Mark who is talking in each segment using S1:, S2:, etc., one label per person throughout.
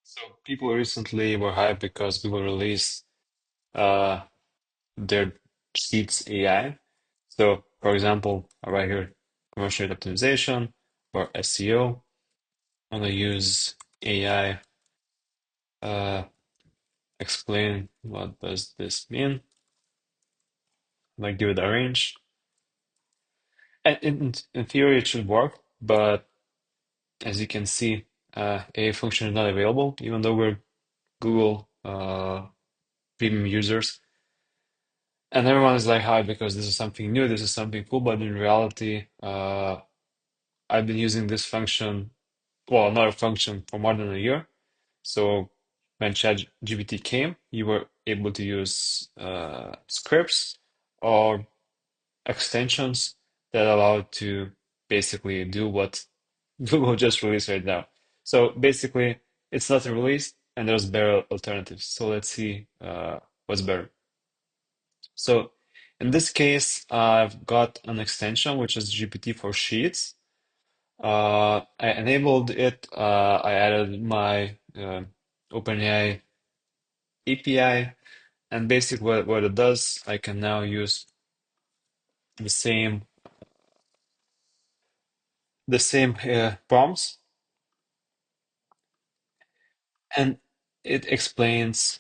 S1: So people recently were hyped because Google released uh, their Sheets AI. So, for example, right here, commercial rate optimization or SEO. I'm gonna use AI. Uh, explain what does this mean. Like give it a range. And in theory, it should work, but as you can see, a function is not available, even though we're Google premium users. And everyone is like, hi, because this is something new, this is something cool. But in reality, I've been using this function, well, another function for more than a year. So when ChatGPT came, you were able to use scripts or extensions that allow to basically do what Google just released right now. So basically, it's not released, and there's better alternatives. So let's see what's better. So in this case, I've got an extension which is GPT for Sheets. I enabled it. I added my OpenAI API, and basically what it does, I can now use the same prompts, and it explains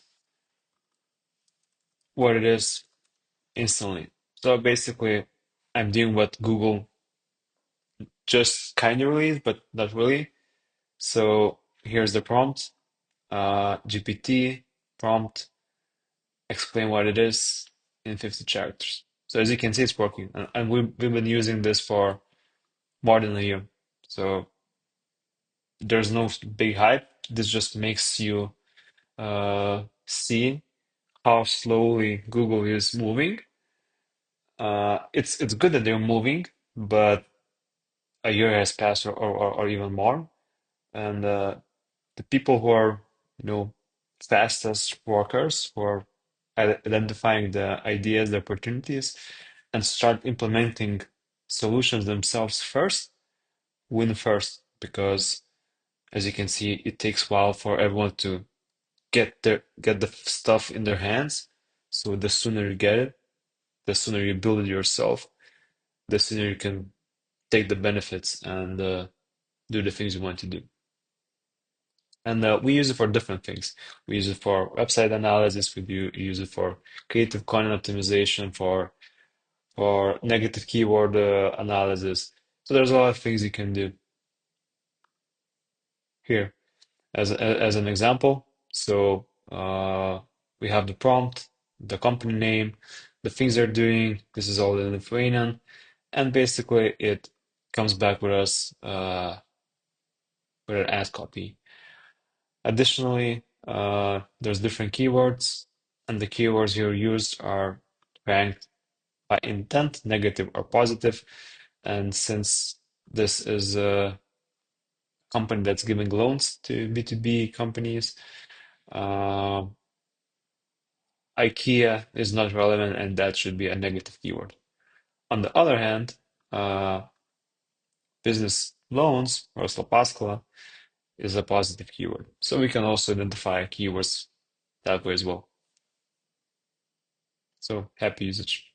S1: what it is instantly. So basically, I'm doing what Google just kind of released, but not really. So here's the prompt. GPT prompt, explain what it is in 50 characters. So as you can see, it's working. And we've been using this for more than a year. So there's no big hype. This just makes you see how slowly Google is moving. It's good that they're moving, but a year has passed or even more. And the people who are, fastest workers, who are identifying the ideas, the opportunities, and start implementing solutions themselves first, win first. Because as you can see, it takes a while for everyone to get the stuff in their hands. So the sooner you get it, the sooner you build it yourself, the sooner you can take the benefits and do the things you want to do. And we use it for different things. We use it for website analysis. We use it for creative content optimization, for negative keyword analysis. So there's a lot of things you can do here as an example. So we have the prompt, the company name, the things they're doing. This is all in Lithuanian, and basically it comes back with us with an ad copy. Additionally, there's different keywords, and the keywords here used are ranked by intent, negative or positive. And since this is a company that's giving loans to B2B companies, uh, IKEA is not relevant, and that should be a negative keyword. On the other hand, uh, business loans or Slopaskala is a positive keyword. So we can also identify keywords that way as well. So happy usage.